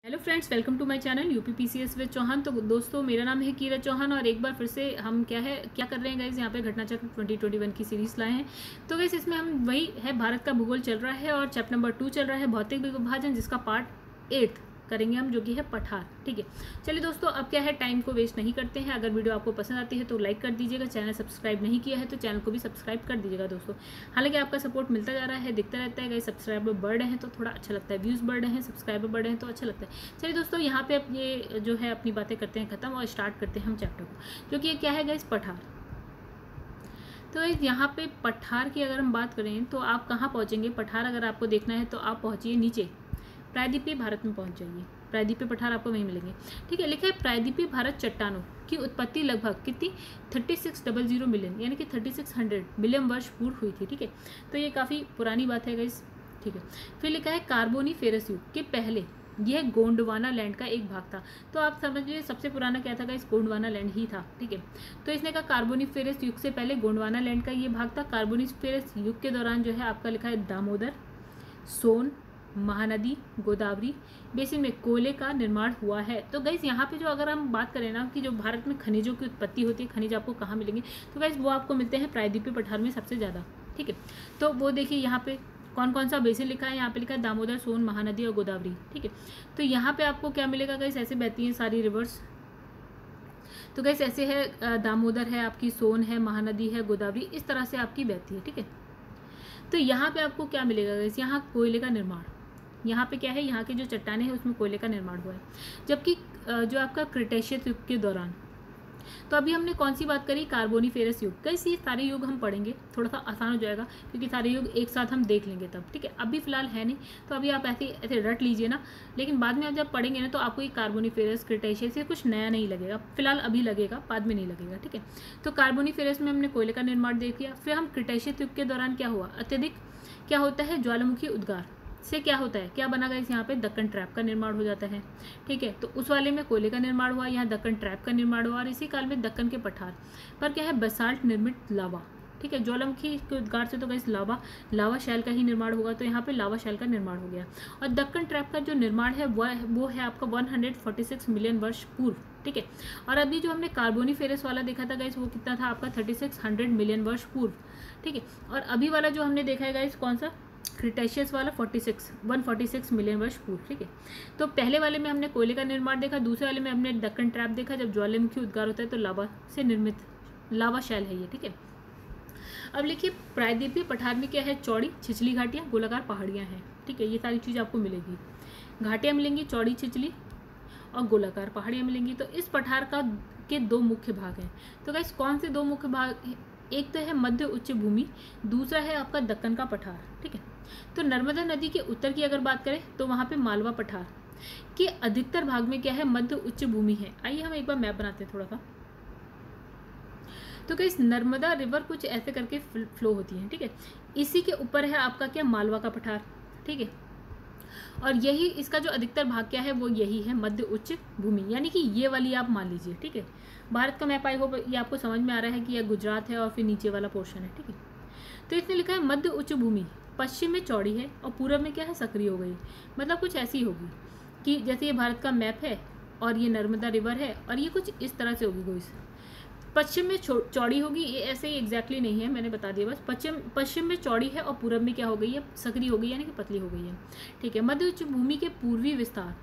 Hello friends, welcome to my channel UPPCS with Chauhan. तो दोस्तों, मेरा नाम है कीरत चौहान और एक बार फिर से हम क्या कर रहे हैं गाइस, यहाँ पे घटना चक्र 2021 की सीरीज लाए हैं। तो गाइस इसमें हम वही है, भारत का भूगोल चल रहा है और चैप्टर नंबर 2 चल रहा है भौतिक विभाजन, जिसका पार्ट 8 करेंगे हम, जो कि है पठार। ठीक है, चलिए दोस्तों, अब क्या है, टाइम को वेस्ट नहीं करते हैं। अगर वीडियो आपको पसंद आती है तो लाइक कर दीजिएगा, चैनल सब्सक्राइब नहीं किया है तो चैनल को भी सब्सक्राइब कर दीजिएगा दोस्तों। हालांकि आपका सपोर्ट मिलता जा रहा है, दिखता रहता है गाइस, सब्सक्राइबर बढ़ रहे हैं तो थोड़ा अच्छा लगता है, व्यूज़ बढ़ रहे हैं, सब्सक्राइबर बढ़ रहे हैं तो अच्छा लगता है। चलिए दोस्तों, यहाँ पे अब ये जो है अपनी बातें करते हैं ख़त्म और स्टार्ट करते हैं हम चैप्टर को, जो कि ये क्या है गाइस, पठार। तो यहाँ पे पठार की अगर हम बात करें तो आप कहाँ पहुँचेंगे। पठार अगर आपको देखना है तो आप पहुँचिए नीचे, प्रायद्वीपीय भारत में पहुंच जाइए। प्रायद्वीपीय पठार आपको वहीं मिलेंगे। ठीक है, लिखा है प्रायद्वीपीय भारत चट्टानों की उत्पत्ति लगभग कितनी 3600 मिलियन यानी कि 3600 मिलियन वर्ष पूर्व हुई थी। ठीक है, तो ये काफ़ी पुरानी बात है गाइस। ठीक है, फिर लिखा है कार्बोनीफेरस युग के पहले यह गोंडवाना लैंड का एक भाग था। तो आप समझिए सबसे पुराना क्या था गाइस, गोंडवाना लैंड ही था। ठीक है, तो इसने कहा कार्बोनीफेरस युग से पहले गोंडवाना लैंड का ये भाग था। कार्बोनीफेरस युग के दौरान जो है आपका लिखा है दामोदर, सोन, महानदी, गोदावरी बेसिन में कोयले का निर्माण हुआ है। तो गाइज यहाँ पे जो अगर हम बात करें ना कि जो भारत में खनिजों की उत्पत्ति होती है, खनिज आपको कहाँ मिलेंगे, तो गाइज वो आपको मिलते हैं प्रायद्वीपीय पठार में सबसे ज़्यादा। ठीक है, तो वो देखिए यहाँ पे कौन कौन सा बेसिन लिखा है। यहाँ पे लिखा है दामोदर, सोन, महानदी और गोदावरी। ठीक है, तो यहाँ पे आपको क्या मिलेगा गाइज, ऐसे बहती हैं सारी रिवर्स। तो गाइज ऐसे है, दामोदर है आपकी, सोन है, महानदी है, गोदावरी इस तरह से आपकी बहती है। ठीक है, तो यहाँ पे आपको क्या मिलेगा गाइज, यहाँ कोयले का निर्माण, यहाँ पे क्या है, यहाँ की जो चट्टानें हैं उसमें कोयले का निर्माण हुआ है। जबकि जो आपका क्रिटेशियस युग के दौरान, तो अभी हमने कौन सी बात करी, कार्बोनीफेरस युग। कैसे ये सारे युग हम पढ़ेंगे, थोड़ा सा आसान हो जाएगा क्योंकि सारे युग एक साथ हम देख लेंगे तब। ठीक है, अभी फिलहाल है नहीं, तो अभी आप ऐसे ऐसे रट लीजिए ना, लेकिन बाद में आप जब पढ़ेंगे ना तो आपको ये कार्बोनीफेरस, क्रिटेशियस ये कुछ नया नहीं लगेगा। फिलहाल अभी लगेगा, बाद में नहीं लगेगा। ठीक है, तो कार्बोनीफेरस में हमने कोयले का निर्माण देख लिया। फिर हम क्रिटेशियस युग के दौरान क्या हुआ, अत्यधिक क्या होता है, ज्वालामुखी उद्गार से क्या होता है, क्या बना गाइस, यहाँ पे दक्कन ट्रैप का निर्माण हो जाता है। ठीक है, तो उस वाले में कोयले का निर्माण हुआ, यहाँ दक्कन ट्रैप का निर्माण हुआ और इसी काल में दक्कन के पठार पर क्या है, बसाल्ट निर्मित लावा। ठीक है, ज्वालामुखी के उद्गार से तो गाइस लावा शैल का ही निर्माण होगा, तो यहाँ पे लावा शैल का निर्माण हो गया। और दक्कन ट्रैप का जो निर्माण है वो है आपका 146 मिलियन वर्ष पूर्व। ठीक है, और अभी जो हमने कार्बोनीफेरस वाला देखा था गाइस, वो कितना था आपका 3600 मिलियन वर्ष पूर्व। ठीक है, और अभी वाला जो हमने देखा है गाइस, कौन सा, क्रिटेशियस वाला 146 मिलियन वर्ष पूर्व। ठीक है, तो पहले वाले में हमने कोयले का निर्माण देखा, दूसरे वाले में हमने दक्कन ट्रैप देखा, जब ज्वालामुखी उद्गार होता है तो लावा से निर्मित लावा शैल है ये। ठीक है, अब लिखिए प्रायद्वीपीय पठार में क्या है, चौड़ी छिछली घाटियाँ, गोलाकार पहाड़ियाँ हैं। ठीक है, ये सारी चीज़ आपको मिलेगी, घाटियाँ मिलेंगी, चौड़ी छिछली और गोलाकार पहाड़ियाँ मिलेंगी। तो इस पठार का के दो मुख्य भाग हैं। तो गाइस कौन से दो मुख्य भाग, एक तो है मध्य उच्च भूमि, दूसरा है आपका दक्कन का पठार। ठीक है, तो नर्मदा नदी के उत्तर की अगर बात करें तो वहाँ पे मालवा पठार के अधिकतर भाग में क्या है, मध्य उच्च भूमि है। आइए हम एक बार मैप बनाते हैं थोड़ा सा। तो गाइस नर्मदा रिवर कुछ ऐसे करके फ्लो होती है। ठीक है, इसी के ऊपर है आपका क्या, मालवा का पठार। ठीक है, और यही इसका जो अधिकतर भाग क्या है, वो यही है मध्य उच्च भूमि, यानी कि ये वाली आप मान लीजिए। ठीक है, भारत का मैप आई होप ये आपको समझ में आ रहा है कि यह गुजरात है और फिर नीचे वाला पोर्शन है। ठीक है, तो इसने लिखा है मध्य उच्च भूमि पश्चिम में चौड़ी है और पूर्व में क्या है, सक्रिय हो गई। मतलब कुछ ऐसी होगी कि जैसे ये भारत का मैप है और ये नर्मदा रिवर है और ये कुछ इस तरह से होगी, कोई पश्चिम में चौड़ी होगी, ये ऐसे ही एग्जैक्टली नहीं है, मैंने बता दिया बस। पश्चिम में चौड़ी है और पूरब में क्या हो गई है, सक्रिय हो गई यानी कि पतली हो गई है। ठीक है, मध्य उच्च भूमि के पूर्वी विस्तार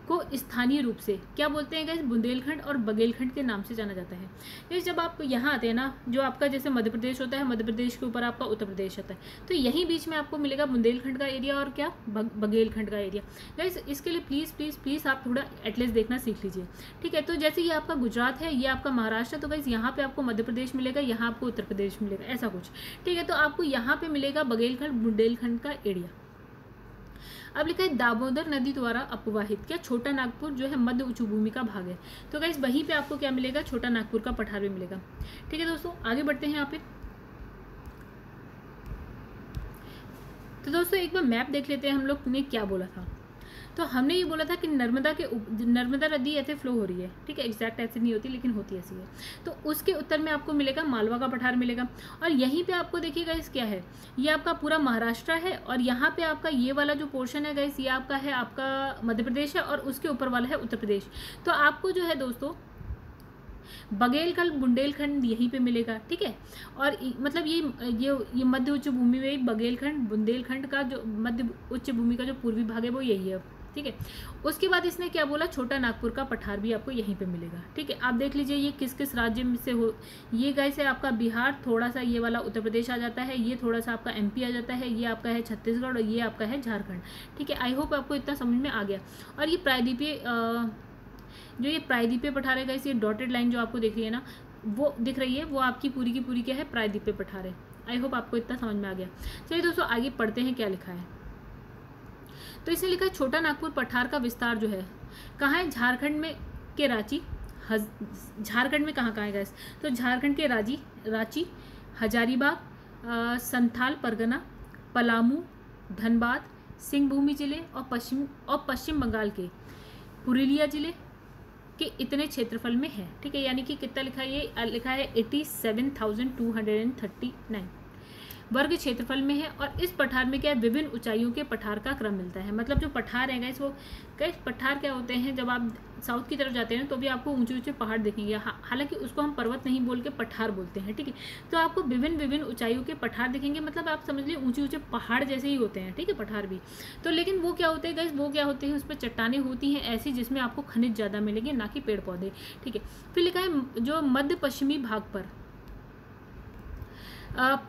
को स्थानीय रूप से क्या बोलते हैं गाइस, बुंदेलखंड और बघेलखंड के नाम से जाना जाता है। ये जब आप यहाँ आते हैं ना, जो आपका जैसे मध्य प्रदेश होता है, मध्य प्रदेश के ऊपर आपका उत्तर प्रदेश होता है, तो यहीं बीच में आपको मिलेगा बुंदेलखंड का एरिया और क्या, बघेलखंड का एरिया। गाइस इसके लिए प्लीज़ प्लीज़ प्लीज़ आप थोड़ा एटलीस्ट देखना सीख लीजिए। ठीक है, तो जैसे ये आपका गुजरात है, ये आपका महाराष्ट्र है, तो गाइस यहाँ पे आपको मध्य प्रदेश मिलेगा, यहाँ आपको उत्तर प्रदेश मिलेगा, ऐसा कुछ। ठीक है, तो आपको यहाँ पे मिलेगा बघेलखंड बुंदेलखंड का एरिया। अब लिखा है दामोदर नदी द्वारा अपवाहित क्या, छोटा नागपुर जो है मध्य उच्च भूमि का भाग है। तो गाइस वहीं पे आपको क्या मिलेगा, छोटा नागपुर का पठार भी मिलेगा। ठीक है दोस्तों, आगे बढ़ते हैं यहाँ पे। तो दोस्तों एक बार मैप देख लेते हैं हम लोग ने क्या बोला था। तो हमने ये बोला था कि नर्मदा नदी ऐसे फ्लो हो रही है, ठीक है, एग्जैक्ट ऐसे नहीं होती लेकिन होती ऐसी है। तो उसके उत्तर में आपको मिलेगा मालवा का पठार मिलेगा। और यहीं पे आपको देखिएगा इस क्या है, ये आपका पूरा महाराष्ट्र है, और यहाँ पे आपका ये वाला जो पोर्शन है गाइस, ये आपका है आपका मध्य प्रदेश है, और उसके ऊपर वाला है उत्तर प्रदेश। तो आपको जो है दोस्तों बघेलखंड बुंदेलखंड यहीं पे मिलेगा, ठीक है। और मतलब ये मध्य उच्च भूमि में बघेलखंड बुंदेलखंड का जो मध्य उच्च भूमि का जो पूर्वी भाग है वो यही है, ठीक है। उसके बाद इसने क्या बोला, छोटा नागपुर का पठार भी आपको यहीं पे मिलेगा, ठीक है। आप देख लीजिए ये किस किस राज्य में से हो, ये गाइस है आपका बिहार, थोड़ा सा ये वाला उत्तर प्रदेश आ जाता है, ये थोड़ा सा आपका एमपी आ जाता है, ये आपका है छत्तीसगढ़, और ये आपका है झारखंड, ठीक है। आई होप आपको इतना समझ में आ गया। और ये प्रायद्वीपीय पठार है गाइस, ये डॉटेड लाइन जो आपको दिख रही है ना, वो दिख रही है, वो आपकी पूरी की पूरी क्या है, प्रायद्वीपीय पठार है। आई होप आपको इतना समझ में आ गया। चलिए दोस्तों आगे पढ़ते हैं क्या लिखा है। तो इसने लिखा है छोटा नागपुर पठार का विस्तार जो है कहाँ है, झारखंड में के रांची, झारखंड में कहाँ है गाइस, तो झारखंड के रांची, हजारीबाग, संथाल परगना, पलामू, धनबाद, सिंहभूमि जिले और पश्चिम बंगाल के पुरुलिया जिले के इतने क्षेत्रफल में है, ठीक है। यानी कि कितना लिखा है, ये लिखा है 87,239 वर्ग क्षेत्रफल में है। और इस पठार में क्या है, विभिन्न ऊंचाइयों के पठार का क्रम मिलता है। मतलब जो पठार है गाइस, वो गाइस पठार क्या होते हैं, जब आप साउथ की तरफ जाते हैं तो भी आपको ऊंचे ऊंचे पहाड़ दिखेंगे, हालांकि उसको हम पर्वत नहीं बोल के पठार बोलते हैं, ठीक है। तो आपको विभिन्न ऊंचाइयों के पठार दिखेंगे, मतलब आप समझ लीजिए ऊंचे ऊंचे पहाड़ जैसे ही होते हैं, ठीक है, पठार भी। तो लेकिन वो क्या होते हैं गाइस, वो क्या होते हैं, उस पर चट्टानें होती हैं ऐसी जिसमें आपको खनिज ज़्यादा मिलेंगे, ना कि पेड़ पौधे, ठीक है। फिर लिखा है जो मध्य पश्चिमी भाग पर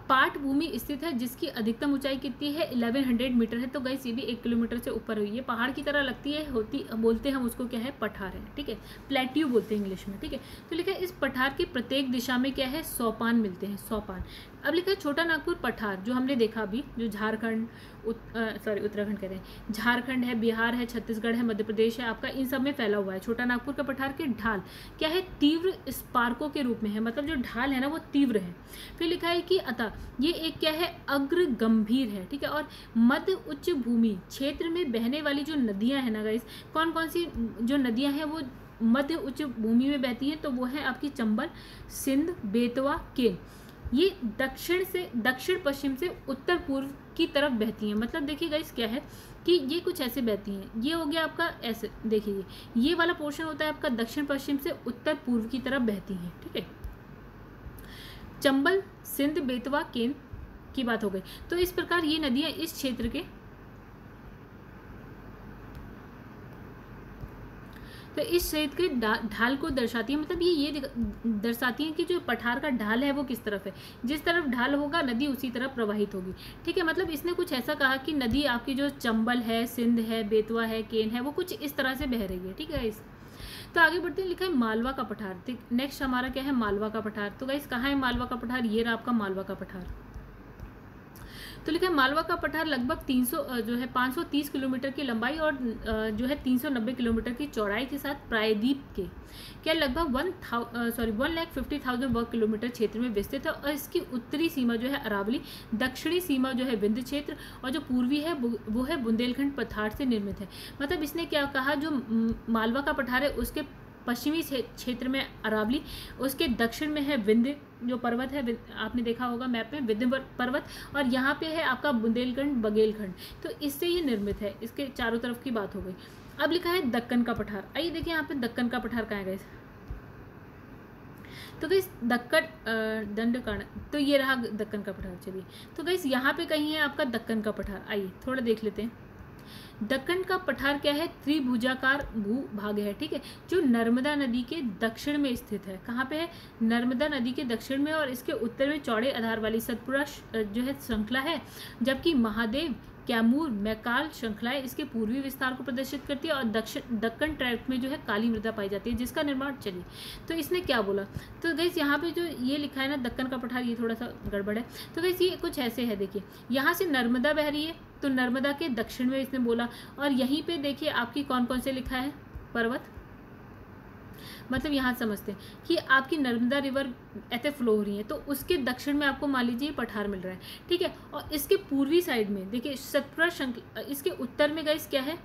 पाट भूमि स्थित है, जिसकी अधिकतम ऊंचाई कितनी है, 1100 मीटर है। तो गाइस ये भी 1 किलोमीटर से ऊपर हुई है, पहाड़ की तरह लगती है, बोलते हैं हम उसको क्या है, पठार है, ठीक है, प्लेट्यू बोलते हैं इंग्लिश में, ठीक है। तो लिखा है इस पठार की प्रत्येक दिशा में क्या है, सोपान मिलते हैं, सोपान। अब लिखा है छोटा नागपुर पठार जो हमने देखा अभी, जो झारखंड उत्तराखंड कह रहे हैं, झारखंड है, बिहार है, छत्तीसगढ़ है, मध्य प्रदेश है, आपका इन सब में फैला हुआ है। छोटा नागपुर का पठार के ढाल क्या है, तीव्र स्पार्कों के रूप में है, मतलब जो ढाल है ना वो तीव्र है। फिर लिखा है कि अतः ये एक क्या है, अग्र गंभीर है, ठीक है। और मध्य उच्च भूमि क्षेत्र में बहने वाली जो नदियां हैं ना गाइस, कौन कौन सी जो नदियां हैं वो मध्य उच्च भूमि में बहती हैं, तो वो है आपकी चंबल, सिंध, बेतवा, केन। ये दक्षिण पश्चिम से उत्तर पूर्व की तरफ बहती हैं। मतलब देखिए गाइस क्या है कि ये कुछ ऐसे बहती हैं, ये हो गया आपका ऐसे, देखिए ये वाला पोर्शन होता है आपका दक्षिण पश्चिम से उत्तर पूर्व की तरफ बहती हैं, ठीक है। चंबल, सिंध, बेतवा, केन की बात हो गई। तो इस प्रकार ये नदियां इस क्षेत्र के, तो इस क्षेत्र के ढाल को दर्शाती है। मतलब ये दर्शाती है कि जो पठार का ढाल है वो किस तरफ है, जिस तरफ ढाल होगा नदी उसी तरफ प्रवाहित होगी, ठीक है। मतलब इसने कुछ ऐसा कहा कि नदी आपकी जो चंबल है, सिंध है, बेतवा है, केन है, वो कुछ इस तरह से बह रही है, ठीक है। तो आगे बढ़ते हैं, लिखा है मालवा का पठार। नेक्स्ट हमारा क्या है, मालवा का पठार। तो गाइस कहाँ है मालवा का पठार, ये रहा आपका मालवा का पठार। तो लिखा है मालवा का पठार लगभग 530 किलोमीटर की लंबाई और जो है 390 किलोमीटर की चौड़ाई के साथ प्रायद्वीप के क्या लगभग 1,50,000 वर्ग किलोमीटर क्षेत्र में विस्तृत है। और इसकी उत्तरी सीमा जो है अरावली, दक्षिणी सीमा जो है विंध्य क्षेत्र, और जो पूर्वी है वो है बुंदेलखंड पठार से निर्मित है। मतलब इसने क्या कहा, जो मालवा का पठार है उसके पश्चिमी क्षेत्र में अरावली, उसके दक्षिण में है विंध्य जो पर्वत है, आपने देखा होगा मैप में विंध्य पर्वत, और यहाँ पे है आपका बुंदेलखंड, बघेलखंड। तो इससे ये निर्मित है, इसके चारों तरफ की बात हो गई। अब लिखा है दक्कन का पठार। आइए देखिए यहाँ पे दक्कन का पठार कहाँ है गाइस। तो गाइस दक्कन दंडकर्ण, तो ये रहा दक्कन का पठार। चलिए तो गाइस यहाँ पे कहीं है आपका दक्कन का पठार, आइए थोड़ा देख लेते हैं। दक्कन का पठार क्या है, त्रिभुजाकार भूभाग है, ठीक है, जो नर्मदा नदी के दक्षिण में स्थित है। कहाँ पे है, नर्मदा नदी के दक्षिण में, और इसके उत्तर में चौड़े आधार वाली सतपुड़ा जो है श्रृंखला है, जबकि महादेव, कैमूर, मैकाल श्रृंखलाएं इसके पूर्वी विस्तार को प्रदर्शित करती है। और दक्कन ट्रैक्ट में जो है काली मृदा पाई जाती है, जिसका निर्माण, चलिए तो इसने क्या बोला। तो गाइस यहाँ पे जो ये लिखा है ना दक्कन का पठार, ये थोड़ा सा गड़बड़ है। तो गाइस ये कुछ ऐसे है, देखिए यहाँ से नर्मदा बह रही है, तो नर्मदा के दक्षिण में इसने बोला। और यहीं पे देखिए आपकी कौन कौन से लिखा है, पर्वत, मतलब यहाँ समझते हैं कि आपकी नर्मदा रिवर ऐसे फ्लो हो रही है, तो उसके दक्षिण में आपको मान लीजिए पठार मिल रहा है, ठीक है। और इसके पूर्वी साइड में देखिए सतपुड़ा श्रृंखला, इसके उत्तर में गाइस क्या है,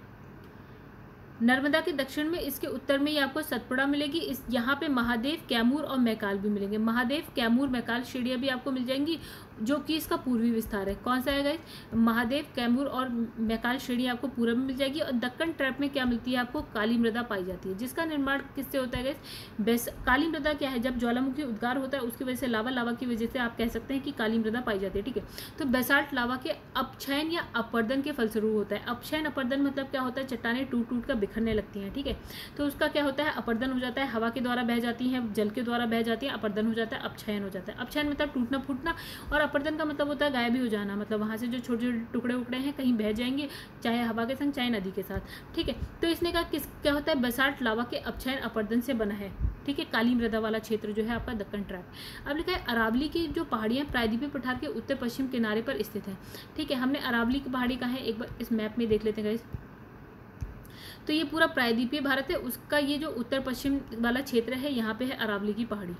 नर्मदा के दक्षिण में, इसके उत्तर में ये आपको सतपुड़ा मिलेगी। इस यहाँ पे महादेव, कैमूर और मैकाल भी मिलेंगे। महादेव, कैमूर, मैकाल श्रेणियाँ भी आपको मिल जाएंगी, जो कि इसका पूर्वी विस्तार है। कौन सा है गाइस? महादेव, कैमूर और मैकाल श्रेणी आपको पूर्व में मिल जाएगी। और दक्कन ट्रैप में क्या मिलती है आपको? काली मृदा पाई जाती है, जिसका निर्माण किससे होता है गाइस? काली मृदा क्या है? जब ज्वालामुखी उद्गार होता है उसकी वजह से लावा की वजह से आप कह सकते हैं कि काली मृदा पाई जाती है। ठीक है, तो बेसाल्ट लावा के अपक्षयन या अपर्दन के फलस्वरूप होता है। अपक्षयन अपर्दन मतलब क्या होता है? चट्टानें टूट टूट कर बिखरने लगती हैं। ठीक है, तो उसका क्या होता है? अपर्दन हो जाता है, हवा के द्वारा बह जाती हैं, जल के द्वारा बह जाती हैं, अपर्दन हो जाता है, अपक्षयन हो जाता है। अपक्षयन मतलब टूटना फूटना, और अपर्दन का मतलब होता है गायब भी हो जाना, मतलब वहाँ से जो छोटे छोटे टुकड़े उकड़े हैं कहीं बह जाएंगे, चाहे हवा के संग चाहे नदी के साथ। ठीक है, तो इसने कहा किस क्या होता है? बेसाल्ट लावा के अपक्षयन अपर्दन से बना है। ठीक है, काली मृदा वाला क्षेत्र जो है आपका दक्कन ट्रैप। अब लिखा है अरावली की जो पहाड़ियाँ प्रायद्वीपीय पठार के उत्तर पश्चिम किनारे पर स्थित है। ठीक है, हमने अरावली की पहाड़ी कहाँ है एक बार इस मैप में देख लेते हैं गाइस। तो ये पूरा प्रायद्वीपीय भारत है, उसका ये जो उत्तर पश्चिम वाला क्षेत्र है यहाँ पे है अरावली की पहाड़ी।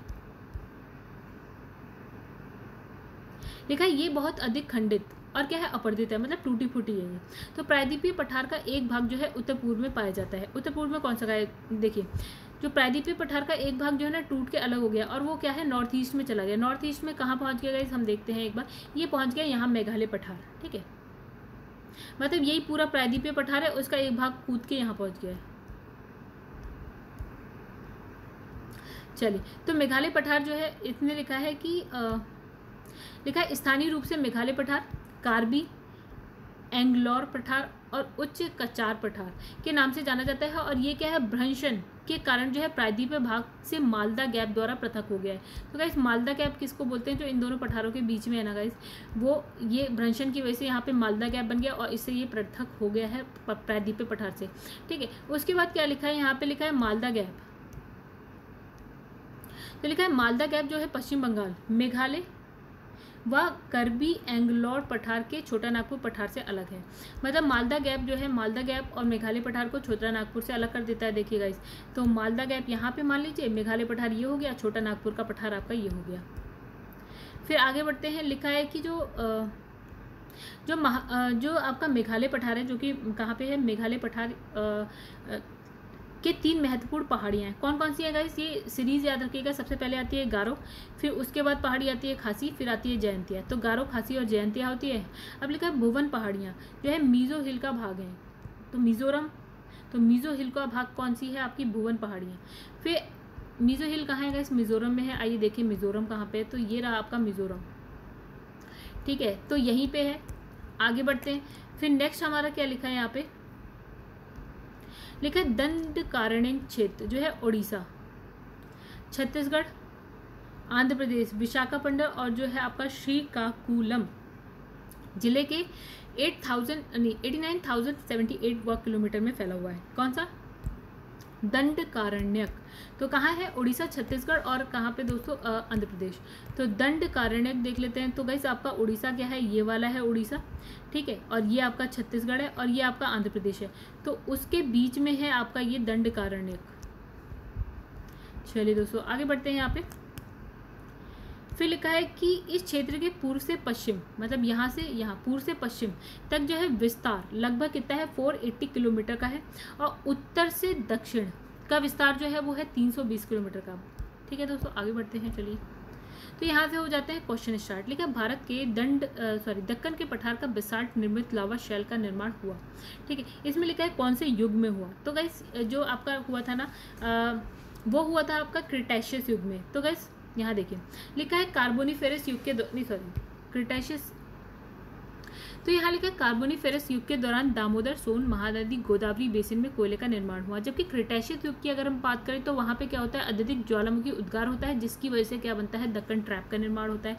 लिखा है ये बहुत अधिक खंडित और क्या है? अपर्दित है, मतलब टूटी फूटी है ये। तो प्रायद्वीपीय पठार का एक भाग जो है उत्तर पूर्व में पाया जाता है। उत्तर पूर्व में कौन सा है? देखिए, जो प्रायद्वीपीय पठार का एक भाग जो है ना टूट के अलग हो गया, और वो क्या है? नॉर्थ ईस्ट में चला गया। नॉर्थ ईस्ट में कहाँ पहुँच गया गाइस? हम देखते हैं एक बार। ये पहुँच गया यहाँ मेघालय पठार। ठीक है, मतलब यही पूरा प्रायद्वीपीय पठार है, उसका एक भाग कूद के यहाँ पहुँच गया है। चलिए, तो मेघालय पठार जो है इसने लिखा है कि लिखा है स्थानीय रूप से मेघालय पठार, कार्बी एंगलोर पठार और उच्च कचार पठार के नाम से जाना जाता है। और ये क्या है? भ्रंशन के कारण जो है प्रायद्वीपीय भाग से मालदा गैप द्वारा पृथक हो गया है। तो गाइस मालदा गैप किसको बोलते हैं? जो इन दोनों पठारों के बीच में है ना गाइस, वो ये भ्रंशन की वजह से यहाँ पे मालदा गैप बन गया और इससे ये पृथक हो गया है प्रायद्वीपीय पठार से। ठीक है, उसके बाद क्या लिखा है? यहाँ पे लिखा है मालदा गैप। तो लिखा है मालदा गैप जो है पश्चिम बंगाल, मेघालय व कर्बी एंगलोर पठार के छोटा नागपुर पठार से अलग है। मतलब मालदा गैप जो है, मालदा गैप और मेघालय पठार को छोटा नागपुर से अलग कर देता है। देखिएगा इस, तो मालदा गैप यहाँ पे मान लीजिए, मेघालय पठार ये हो गया, छोटा नागपुर का पठार आपका ये हो गया। फिर आगे बढ़ते हैं। लिखा है कि जो आपका मेघालय पठार है, जो कि कहाँ पे है? मेघालय पठार के 3 महत्वपूर्ण पहाड़ियाँ हैं। कौन कौन सी है गाइस? ये सीरीज याद रखिएगा। सबसे पहले आती है गारो, फिर उसके बाद पहाड़ी आती है खासी, फिर आती है जयंतिया। तो गारो, खासी और जयंतिया होती है। अब लिखा है भुवन पहाड़ियाँ जो है मिजो हिल का भाग है। तो मिजोरम, तो मिजो हिल का भाग कौन सी है? आपकी भुवन पहाड़ियाँ। फिर मिजो हिल कहाँ है गाइस? मिजोरम में है। आइए देखिए मिजोरम कहाँ पे है। तो ये रहा आपका मिजोरम। ठीक है, तो यहीं पे है। आगे बढ़ते हैं। फिर नेक्स्ट हमारा क्या लिखा है यहाँ पे? लिखा है दंडकारण्य क्षेत्र जो है उड़ीसा, छत्तीसगढ़, आंध्र प्रदेश, विशाखापट्टनम और जो है आपका श्रीकाकुलम जिले के 89,078 वर्ग किलोमीटर में फैला हुआ है। कौन सा? दंडकारण्यक। तो कहाँ है? उड़ीसा, छत्तीसगढ़ और कहाँ पे दोस्तों? आंध्र प्रदेश। तो दंडकारण्यक देख लेते हैं। तो गाइस आपका उड़ीसा क्या है? ये वाला है उड़ीसा। ठीक है, और ये आपका छत्तीसगढ़ है और ये आपका आंध्र प्रदेश है। तो उसके बीच में है आपका ये दंडकारण्यक। चलिए दोस्तों आगे बढ़ते हैं यहाँ पे। फिर लिखा है कि इस क्षेत्र के पूर्व से पश्चिम, मतलब यहाँ से यहाँ पूर्व से पश्चिम तक जो है विस्तार लगभग कितना है? 480 किलोमीटर का है। और उत्तर से दक्षिण का विस्तार जो है वो है 320 किलोमीटर का। ठीक है दोस्तों आगे बढ़ते हैं। चलिए, तो यहाँ से हो जाते हैं क्वेश्चन स्टार्ट। लिखा भारत के दक्कन के पठार का बेसाल्ट निर्मित लावा शेल का निर्माण हुआ। ठीक है, इसमें लिखा है कौन से युग में हुआ। तो गाइस जो आपका हुआ था ना वो हुआ था आपका क्रिटेशियस युग में। तो गाइस यहाँ देखिए लिखा है कार्बोनिफेरस युग के क्रिटेशियस। तो यहाँ लिखा है कार्बोनिफेरस युग के दौरान दामोदर, सोन, महानदी, गोदावरी बेसिन में कोयले का निर्माण हुआ। जबकि क्रिटेशियस युग की अगर हम बात करें तो वहाँ पे क्या होता है? अत्यधिक ज्वालामुखी उद्गार होता है, जिसकी वजह से क्या बनता है? दक्कन ट्रैप का निर्माण होता है।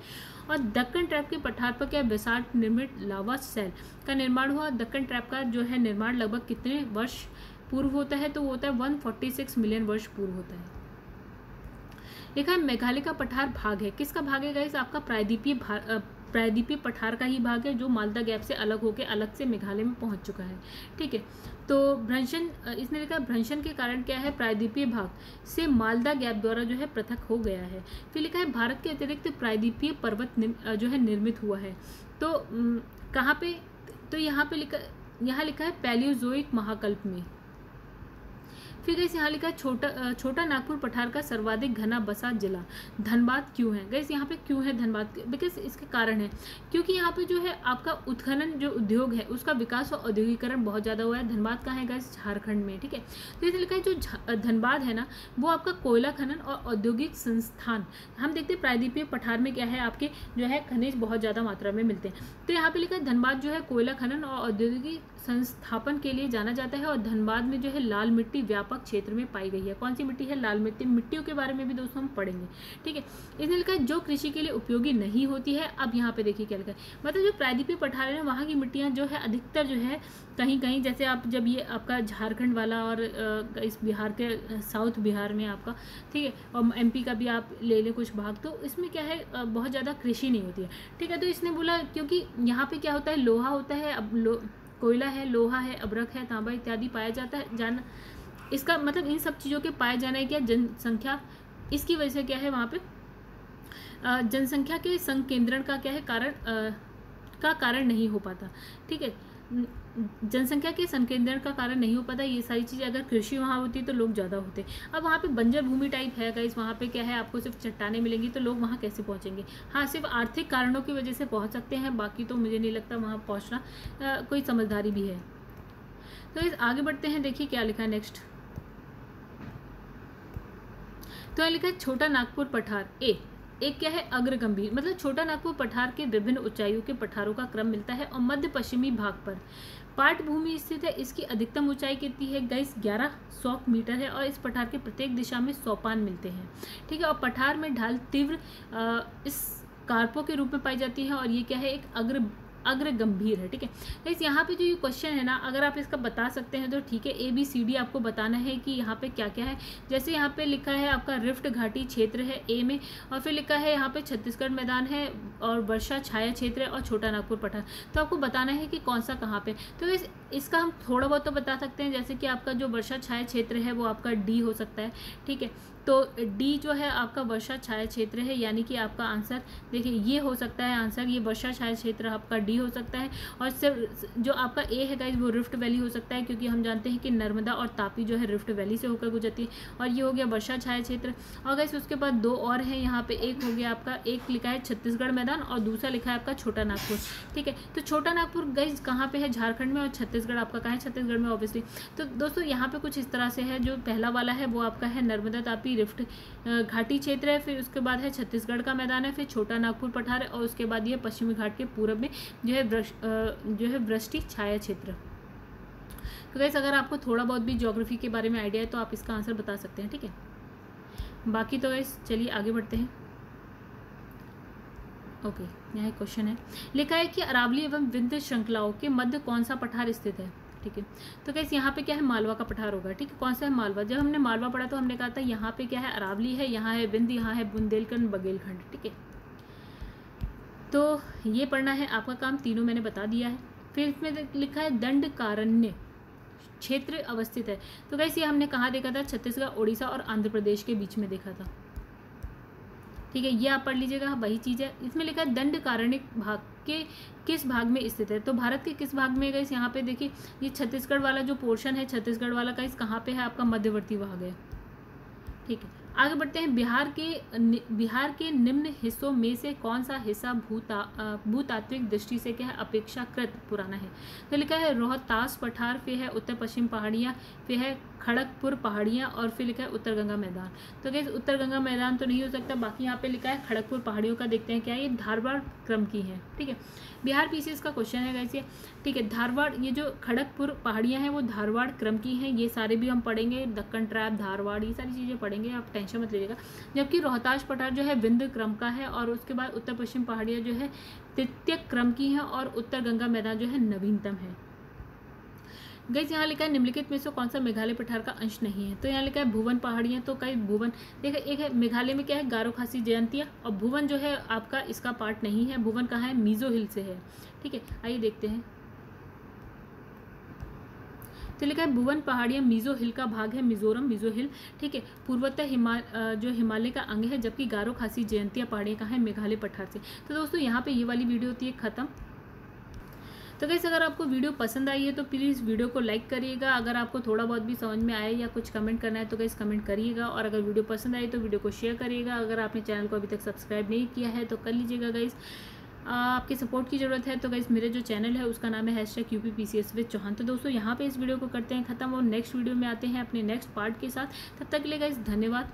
और दक्कन ट्रैप के पठार पर क्या बेसाल्ट निर्मित लावा सेल का निर्माण हुआ। दक्कन ट्रैप का जो है निर्माण लगभग कितने वर्ष पूर्व होता है? तो वो होता है 146 मिलियन वर्ष पूर्व होता है। लिखा है मेघालय का पठार भाग है। किसका भाग है गाइस? आपका प्रायद्वीपीय पठार का ही भाग है, जो मालदा गैप से अलग होकर अलग से मेघालय में पहुंच चुका है। ठीक है, तो भ्रंशन, इसने लिखा भ्रंशन के कारण क्या है? प्रायद्वीपीय भाग से मालदा गैप द्वारा जो है पृथक हो गया है। फिर लिखा है भारत के अतिरिक्त प्रायद्वीपीय पर्वत जो है निर्मित हुआ है। तो कहाँ पे? तो यहाँ पे लिखा है पैलियोजोइक महाकल्प में। फिर गैस यहाँ लिखा है छोटा नागपुर पठार का सर्वाधिक घना बसा जिला धनबाद क्यों है। गैस यहाँ पे क्यों है धनबाद, बिकॉज इसके कारण है क्योंकि यहाँ पे जो है आपका उत्खनन जो उद्योग है उसका विकास और औद्योगिकरण बहुत ज़्यादा हुआ है। धनबाद कहाँ है गैस, झारखंड में, ठीक है। तो इसे लिखा है जो धनबाद है ना वो आपका कोयला खनन और औद्योगिक संस्थान, हम देखते हैं प्रायद्वीपीय पठार में क्या है आपके जो है खनिज बहुत ज़्यादा मात्रा में मिलते हैं। तो यहाँ पे लिखा है धनबाद जो है कोयला खनन और औद्योगिक संस्थापन के लिए जाना जाता है और धनबाद में जो है लाल मिट्टी व्यापक क्षेत्र में पाई गई है। कौन सी मिट्टी है, लाल मिट्टी। मिट्टियों के बारे में भी दोस्तों हम पढ़ेंगे, ठीक है। इसने लिखा है जो कृषि के लिए उपयोगी नहीं होती है। अब यहाँ पे देखिए क्या लिखा है, मतलब जो प्रायद्वीपीय पठार है वहाँ की मिट्टियाँ जो है अधिकतर जो है कहीं कहीं, जैसे आप जब ये आपका झारखंड वाला और इस बिहार के साउथ बिहार में आपका, ठीक है, और एमपी का भी आप ले लें कुछ भाग, तो इसमें क्या है बहुत ज़्यादा कृषि नहीं होती है, ठीक है। तो इसने बोला क्योंकि यहाँ पे क्या होता है, लोहा होता है, अब कोयला है, लोहा है, अब्रक है, तांबा इत्यादि पाया जाता है जाना, इसका मतलब इन सब चीज़ों के पाए जाने क्या जनसंख्या, इसकी वजह से क्या है वहाँ पे जनसंख्या के संकेंद्रण का क्या है कारण नहीं हो पाता, ठीक है। जनसंख्या के संकेंद्रण का कारण नहीं हो पाता। ये सारी चीज़ें अगर कृषि वहाँ होती तो लोग ज़्यादा होते। अब वहाँ पे बंजर भूमि टाइप है गाइस, वहाँ पे क्या है आपको सिर्फ चट्टानें मिलेंगी, तो लोग वहाँ कैसे पहुँचेंगे। हाँ, सिर्फ आर्थिक कारणों की वजह से पहुँच सकते हैं, बाकी तो मुझे नहीं लगता वहाँ पहुँचना कोई समझदारी भी है। तो इस आगे बढ़ते हैं, देखिए क्या लिखा है नेक्स्ट। तो लिखा है छोटा नागपुर पठार एक क्या है अग्र गंभीर, मतलब छोटा नागपुर पठार के विभिन्न ऊंचाइयों के पठारों का क्रम मिलता है और मध्य पश्चिमी भाग पर पाट भूमि स्थित है। इसकी अधिकतम ऊंचाई कितनी है गाइस, 1100 मीटर है और इस पठार के प्रत्येक दिशा में सोपान मिलते हैं, ठीक है। और पठार में ढाल तीव्र इस कारपों के रूप में पाई जाती है और ये क्या है एक अग्र गंभीर है, ठीक है। गाइस यहाँ पे जो ये क्वेश्चन है ना, अगर आप इसका बता सकते हैं तो ठीक है। ABCD आपको बताना है कि यहाँ पे क्या क्या है। जैसे यहाँ पे लिखा है आपका रिफ्ट घाटी क्षेत्र है A में, और फिर लिखा है यहाँ पे छत्तीसगढ़ मैदान है और वर्षा छाया क्षेत्र है और छोटा नागपुर पठार। तो आपको बताना है कि कौन सा कहाँ पे। तो इसका हम थोड़ा बहुत तो बता सकते हैं, जैसे कि आपका जो वर्षा छाया क्षेत्र है वो आपका D हो सकता है, ठीक है। तो D जो है आपका वर्षा छाया क्षेत्र है, यानी कि आपका आंसर देखिए ये हो सकता है आंसर, ये वर्षा छाया क्षेत्र आपका D हो सकता है। और सिर्फ जो आपका A है गाइस वो रिफ्ट वैली हो सकता है, क्योंकि हम जानते हैं कि नर्मदा और तापी जो है रिफ्ट वैली से होकर गुजरती है। और ये हो गया वर्षा छाया क्षेत्र। और गाइस उसके बाद दो और हैं यहाँ पे, एक हो गया आपका, एक लिखा है छत्तीसगढ़ मैदान और दूसरा लिखा है आपका छोटा नागपुर, ठीक है। तो छोटा नागपुर गाइस कहाँ पे है, झारखंड में, और छत्तीसगढ़ आपका कहाँ है, छत्तीसगढ़ में ऑब्वियसली। तो दोस्तों यहाँ पे कुछ इस तरह से है, जो पहला वाला है वो आपका है नर्मदा तापी रिफ्ट घाटी क्षेत्र है, फिर उसके बाद है छत्तीसगढ़ का मैदान है, फिर छोटा नागपुर पठार है, और उसके बाद ये पश्चिमी घाट के पूरब में जो है वृष्टि छाया क्षेत्र। तो गाइस अगर आपको थोड़ा बहुत भी ज्योग्राफी के बारे में आइडिया है तो आप इसका आंसर बता सकते हैं, ठीक है। बाकी तो गाइस चलिए आगे बढ़ते हैं। ओके, यहाँ एक क्वेश्चन है, लिखा है कि अरावली एवं विंध्य श्रृंखलाओं के मध्य कौन सा पठार स्थित है, ठीक है। तो गाइस यहाँ पे क्या है, मालवा का पठार होगा, ठीक है। कौन सा है, मालवा। जब हमने मालवा पढ़ा तो हमने कहा था यहाँ पे क्या है, अरावली है, यहाँ है विंध्य, यहाँ है बुंदेलखंड बघेलखंड, ठीक है। तो ये पढ़ना है आपका काम, तीनों मैंने बता दिया है। फिर इसमें लिखा है दंडकारण्य क्षेत्र अवस्थित है। तो गाइस ये हमने कहाँ देखा था, छत्तीसगढ़, उड़ीसा और आंध्र प्रदेश के बीच में देखा था, ठीक है। ये आप पढ़ लीजिएगा, वही चीज़ है। इसमें लिखा है दंडकारण्य भाग के किस भाग में स्थित है। तो भारत के किस भाग में, गाइस यहाँ पे देखिए ये छत्तीसगढ़ वाला जो पोर्शन है, छत्तीसगढ़ वाला गाइस कहाँ पे है, आपका मध्यवर्ती भाग है, ठीक है। आगे बढ़ते हैं, बिहार के निम्न हिस्सों में से कौन सा हिस्सा भूतात्विक दृष्टि से क्या है, अपेक्षाकृत पुराना है। तो लिखा है रोहतास पठार, फिर है उत्तर पश्चिम पहाड़ियाँ, फिर है खड़गपुर पहाड़ियाँ, और फिर लिखा है उत्तर गंगा मैदान। तो क्या उत्तर गंगा मैदान तो नहीं हो सकता, बाकी यहाँ पे लिखा है खड़गपुर पहाड़ियों का। देखते हैं क्या ये धारवाड़ क्रम की है, ठीक है। बिहार पीसीएस का क्वेश्चन है गाइस ये, ठीक है। धारवाड़, ये जो खड़गपुर पहाड़ियाँ हैं वो धारवाड़ क्रम की हैं, ये सारे भी हम पढ़ेंगे, दक्कन ट्रैप, धारवाड़, ये सारी चीज़ें पढ़ेंगे, आप टेंशन मत लीजिएगा। जबकि रोहतास पठार जो है विंध्य क्रम का है, और उसके बाद उत्तर पश्चिम पहाड़ियाँ जो है तृतीय क्रम की हैं, और उत्तर गंगा मैदान जो है नवीनतम है। गाइस यहाँ लिखा है निम्नलिखित में से कौन सा मेघालय पठार का अंश नहीं है। तो यहाँ लिखा है भुवन पहाड़ियाँ। तो कई भुवन देखिए, एक है मेघालय में क्या है, गारो खासी जयंतिया, और भुवन जो है आपका इसका पार्ट नहीं है। भुवन कहाँ है, मिजो हिल से है, ठीक है। आइए देखते हैं। तो लिखा है भुवन पहाड़ियाँ मिजो हिल का भाग है, मिजोरम मिजो हिल, ठीक है। पूर्वोत्तर जो हिमालय का अंग है, जबकि गारो खासी जयंतिया पहाड़ियाँ कहाँ है, मेघालय पठार से। तो दोस्तों यहाँ पे ये वाली वीडियो होती है खत्म। तो गाइस अगर आपको वीडियो पसंद आई है तो प्लीज़ वीडियो को लाइक करिएगा। अगर आपको थोड़ा बहुत भी समझ में आया या कुछ कमेंट करना है तो गाइस कमेंट करिएगा, और अगर वीडियो पसंद आई तो वीडियो को शेयर करिएगा। अगर आपने चैनल को अभी तक सब्सक्राइब नहीं किया है तो कर लीजिएगा गाइस, आपके सपोर्ट की ज़रूरत है। तो गाइस मेरे जो चैनल है उसका नाम है #UPPCS विद चौहान। तो दोस्तों यहाँ पे इस वीडियो को करते हैं ख़त्म और नेक्स्ट वीडियो में आते हैं अपने नेक्स्ट पार्ट के साथ। तब तक के लिए गाइस धन्यवाद।